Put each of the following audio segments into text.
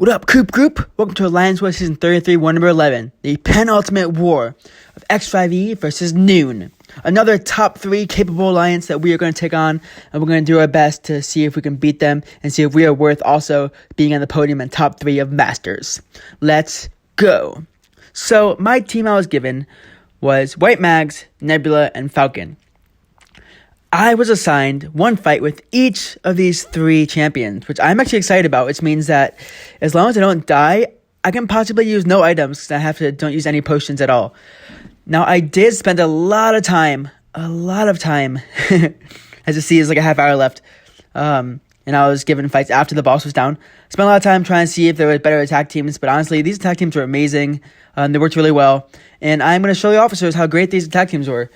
What up, Coop Group? Welcome to Alliance War Season 33, War number 11, the penultimate war of x5e versus Newn. Another top 3 capable alliance that we are going to take on, and we're going to do our best to see if we can beat them and see if we are worth also being on the podium in top 3 of Masters. Let's go. So, my team I was given was White Mags, Nebula, and Falcon. I was assigned one fight with each of these 3 champions, which I'm actually excited about, which means that as long as I don't die, I can possibly use no items because don't use any potions at all. Now, I did spend a lot of time, as you see, there's like a half hour left, and I was given fights after the boss was down. Spent a lot of time trying to see if there were better attack teams, but honestly, these attack teams were amazing. They worked really well, and I'm going to show the officers how great these attack teams were.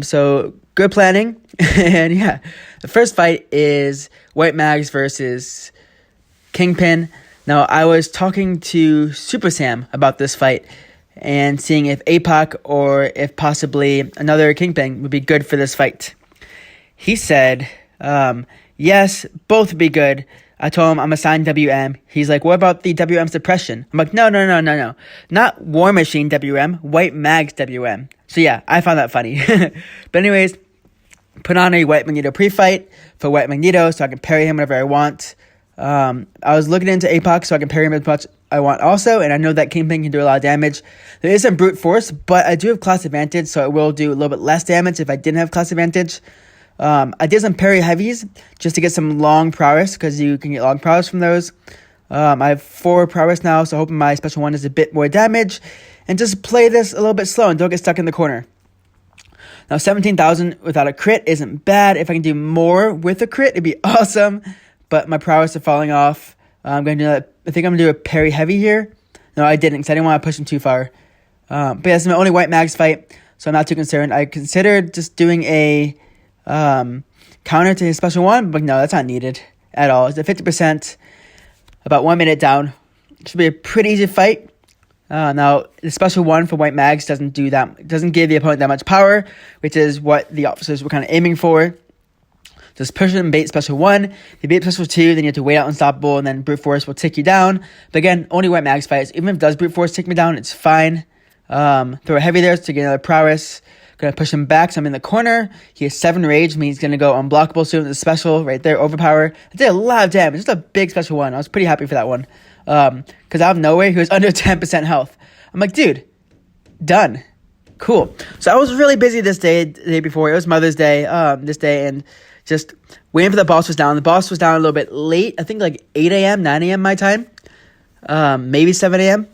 So good planning, and yeah, the first fight is White Mags versus Kingpin. Now, I was talking to Super Sam about this fight and seeing if Mcoc or if possibly another Kingpin would be good for this fight. He said, yes, both would be good. I told him I'm assigned WM. He's like, what about the WM suppression? I'm like, no. Not War Machine WM, White Mags WM. So yeah, I found that funny. But anyways, put on a White Magneto pre-fight for White Magneto so I can parry him whenever I want. I was looking into Mcoc so I can parry him as much I want also, and I know that Kingpin can do a lot of damage. There is some brute force, but I do have class advantage, so it will do a little bit less damage if I didn't have class advantage. I did some parry heavies just to get some long prowess, because you can get long prowess from those. I have 4 prowess now, so hoping my special one does a bit more damage. And just play this a little bit slow and don't get stuck in the corner. Now, 17,000 without a crit isn't bad. If I can do more with a crit, it'd be awesome. But my prowess is falling off. I'm going to do that. I think I'm going to do a parry heavy here. No, I didn't, because I didn't want to push him too far. But yeah, this is my only White Mags fight, so I'm not too concerned. I considered just doing a counter to his special one, but no, that's not needed at all. It's at 50%, about 1 minute down. Should be a pretty easy fight. Now, the special one for White Mags doesn't give the opponent that much power, which is what the officers were kind of aiming for. Just push and bait special 1. If you bait special 2, then you have to wait out Unstoppable, and then brute force will take you down. But again, only White Mags fights. Even if it does brute force take me down, it's fine. Throw a heavy there to get another prowess. Gonna push him back, so I'm in the corner. He has 7 rage, means he's gonna go unblockable soon. The special right there, overpower. I did a lot of damage. Just a big special one. I was pretty happy for that one. Because out of nowhere, he was under 10% health. I'm like, dude, done. Cool. So I was really busy this day, the day before. It was Mother's Day, this day, and just waiting for the boss was down. The boss was down a little bit late. I think like 8 a.m., 9 a.m. my time. Maybe 7 a.m.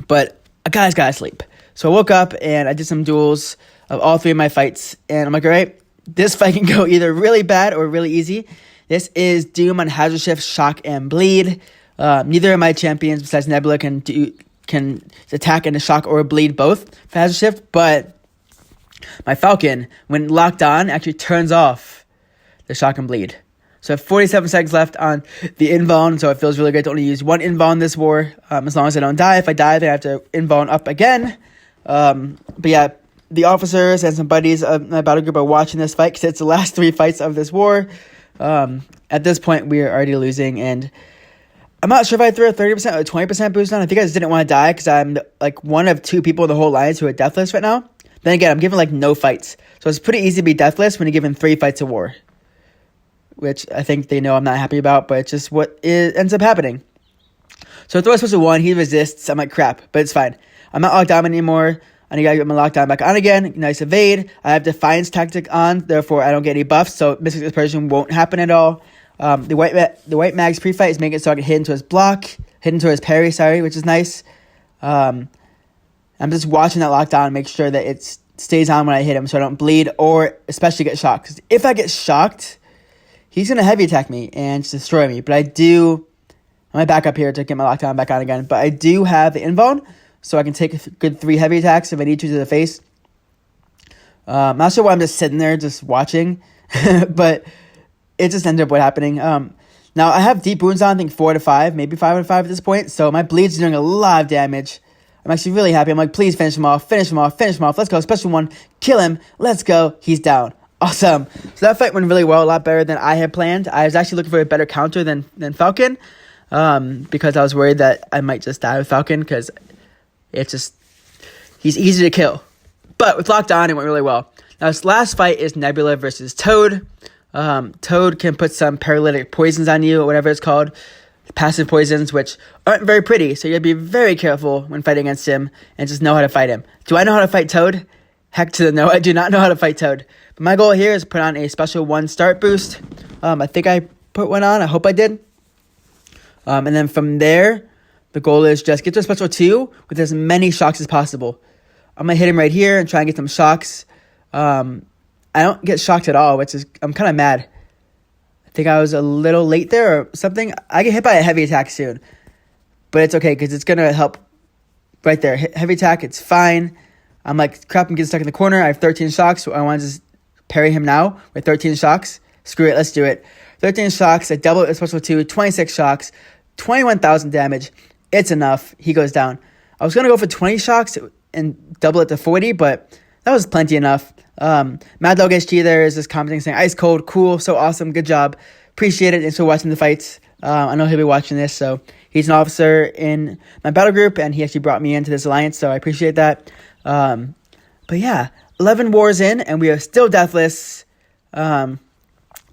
But a guy's gotta sleep. So I woke up and I did some duels of all 3 of my fights. And I'm like, all right, this fight can go either really bad or really easy. This is Doom on Hazard Shift, Shock, and Bleed. Neither of my champions besides Nebula can attack and shock or bleed both for Hazard Shift. But my Falcon, when locked on, actually turns off the shock and bleed. So I have 47 seconds left on the invuln, so it feels really good to only use 1 invuln this war, as long as I don't die. If I die, then I have to invuln up again. But yeah, the officers and some buddies of my battle group are watching this fight because it's the last 3 fights of this war. At this point, we are already losing, and I'm not sure if I threw a 30% or a 20% boost on. I think I just didn't want to die because I'm like one of 2 people in the whole alliance who are deathless right now. Then again, I'm given like no fights. So it's pretty easy to be deathless when you're given 3 fights of war, which I think they know I'm not happy about, but it's just what ends up happening. So I throw a special 1, he resists. I'm like, crap, but it's fine. I'm not locked down anymore. I need to get my lockdown back on again. Nice evade. I have Defiance tactic on, therefore I don't get any buffs, so Mystic Dispersion won't happen at all. The White Mags pre-fight is making it so I can hit into his block, hit into his parry, which is nice. I'm just watching that lockdown and make sure that it stays on when I hit him so I don't bleed or especially get shocked. 'Cause if I get shocked, he's going to heavy attack me and just destroy me. But I'm going to back up here to get my lockdown back on again. But I do have the invuln, so I can take a good 3 heavy attacks if I need to the face. I'm not sure why I'm just sitting there just watching, but it just ended up happening. Now, I have deep wounds on, I think 4 out of 5, maybe 5 out of 5 at this point. So my bleed's doing a lot of damage. I'm actually really happy. I'm like, please finish him off. Let's go. Special 1. Kill him. Let's go. He's down. Awesome. So that fight went really well, a lot better than I had planned. I was actually looking for a better counter than Falcon. because I was worried that I might just die with Falcon because he's easy to kill. But with locked on, it went really well. Now, this last fight is Nebula versus Toad. Toad can put some paralytic poisons on you, or whatever it's called, passive poisons, which aren't very pretty, so you gotta be very careful when fighting against him and just know how to fight him. Do I know how to fight Toad? Heck to the no, I do not know how to fight Toad. But my goal here is put on a special 1 start boost. I think I put one on, I hope I did. And then from there, the goal is just get to a special 2 with as many shocks as possible. I'm gonna hit him right here and try and get some shocks. I don't get shocked at all, which is, I'm kind of mad. I think I was a little late there or something. I get hit by a heavy attack soon, but it's okay because it's going to help right there. Heavy attack, it's fine. I'm like, crap, I'm getting stuck in the corner. I have 13 shocks, so I want to just parry him now with 13 shocks. Screw it, let's do it. 13 shocks, I double it, special 2, 26 shocks, 21,000 damage. It's enough. He goes down. I was going to go for 20 shocks and double it to 40, but that was plenty enough. Mad Dog SG there is just commenting saying, ice cold, cool, so awesome, good job. Appreciate it. Thanks for watching the fights. I know he'll be watching this, so he's an officer in my battle group, and he actually brought me into this alliance, so I appreciate that. But yeah, 11 wars in, and we are still deathless. The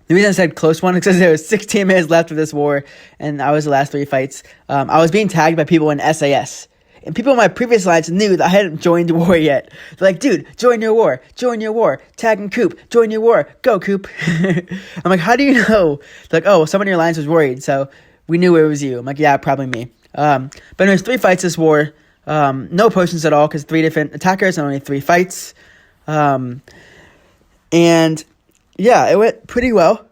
reason I said close one is because there was 16 minutes left of this war, and I was the last 3 fights. I was being tagged by people in SAS. And people in my previous alliance knew that I hadn't joined the war yet. They're like, dude, join your war, tagging Coop, join your war, go Coop. I'm like, how do you know? They're like, oh, someone in your alliance was worried, so we knew it was you. I'm like, yeah, probably me. But there's 3 fights this war, no potions at all, because 3 different attackers and only 3 fights. And yeah, it went pretty well.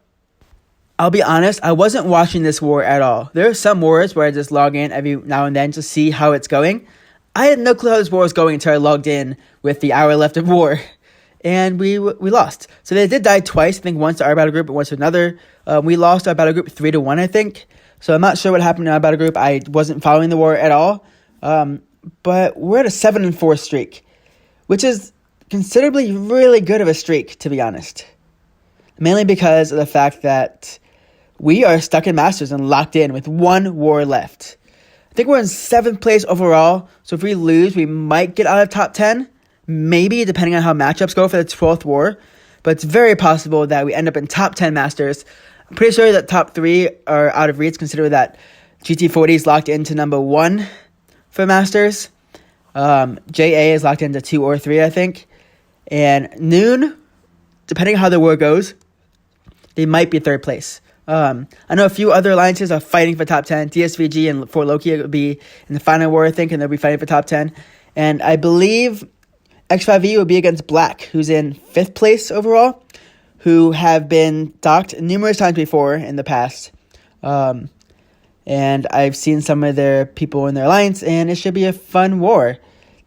I'll be honest, I wasn't watching this war at all. There are some wars where I just log in every now and then to see how it's going. I had no clue how this war was going until I logged in with the hour left of war. And we lost. So they did die twice, I think once to our battle group and once to another. We lost our battle group 3-1, I think. So I'm not sure what happened in our battle group. I wasn't following the war at all. But we're at a 7-4 streak, which is considerably really good of a streak, to be honest. Mainly because of the fact that we are stuck in Masters and locked in with 1 war left. I think we're in 7th place overall, so if we lose, we might get out of top 10. Maybe, depending on how matchups go for the 12th war. But it's very possible that we end up in top 10 Masters. I'm pretty sure that top 3 are out of reach, considering that GT40 is locked into number 1 for Masters. JA is locked into 2 or 3, I think. And Newn, depending on how the war goes, they might be 3rd place. I know a few other alliances are fighting for top 10. DSVG and Fort Loki will be in the final war, I think, and they'll be fighting for top 10. And I believe x5e will be against Black, who's in 5th place overall, who have been docked numerous times before in the past. And I've seen some of their people in their alliance, and it should be a fun war.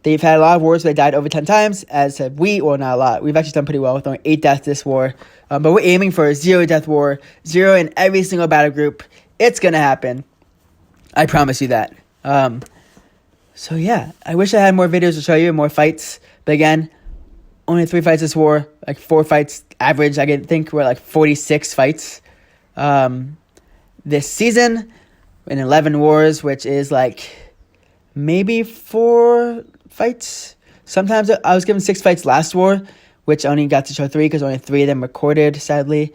They've had a lot of wars where they died over 10 times, as have we, well, not a lot. We've actually done pretty well with only 8 deaths this war. But we're aiming for a 0 death war, 0 in every single battle group. It's going to happen. I promise you that. So yeah, I wish I had more videos to show you, more fights. But again, only 3 fights this war, like 4 fights average. I think we're like 46 fights this season in 11 wars, which is like maybe 4 fights. Sometimes I was given 6 fights last war, which I only got to show 3 because only 3 of them recorded, sadly.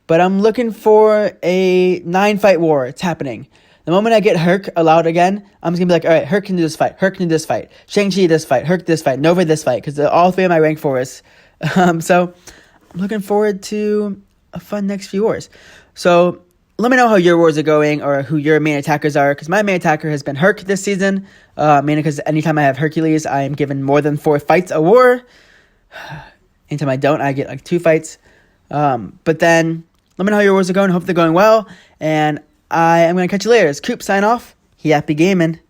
But I'm looking for a 9-fight war. It's happening. The moment I get Herc allowed again, I'm just going to be like, all right, Herc can do this fight. Herc can do this fight. Shang-Chi this fight. Herc this fight. Nova this fight. Because all 3 of my rank 4s. So I'm looking forward to a fun next few wars. So let me know how your wars are going or who your main attackers are. Because my main attacker has been Herc this season. Mainly because anytime I have Hercules, I am given more than 4 fights a war. Anytime I don't, I get like 2 fights. But then let me know how your wars are going. Hope they're going well. And I am going to catch you later. As Coop sign off. Happy gaming.